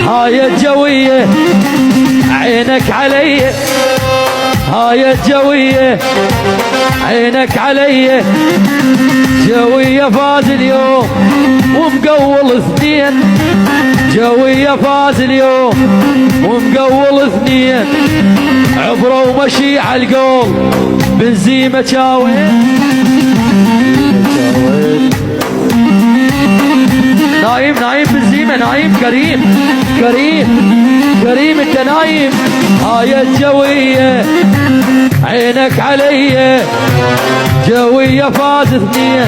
هاي الجوية عينك علي، هاي الجوية عينك علي، جوية فاز اليوم ومقول اثنين، جوية فاز اليوم ومقول اثنين، عبره ومشي على القول بنزيمة شاوين. نايم نايم بنزيمة، نايم كريم كريم كريم انت نايم. هاي الجوية عينك علي، جوية فاز اثنين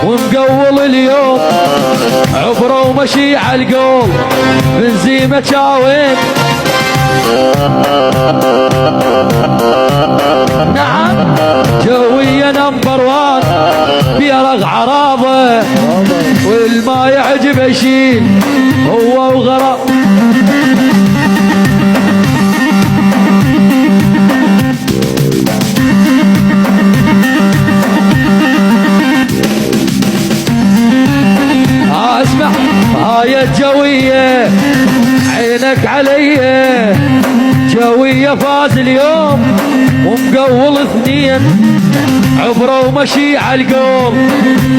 ومقول اليوم، عبره ومشي على القول بنزيمة شاوين. نعم جوية نمبر وان بيرغ عراضه، والما يعجب يشيل هو وغرق. اسمع هاي الجوية عينك علي، جوية فاز اليوم ومقول اثنين، عبره ومشي على القول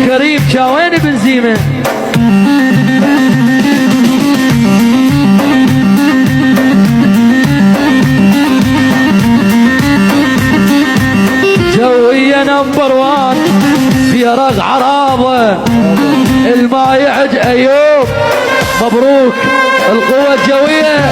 كريم شاوين بنزيمة. جوية نمبر وان بيرغ عراضه، المايعج ايوب مبروك القوة الجوية.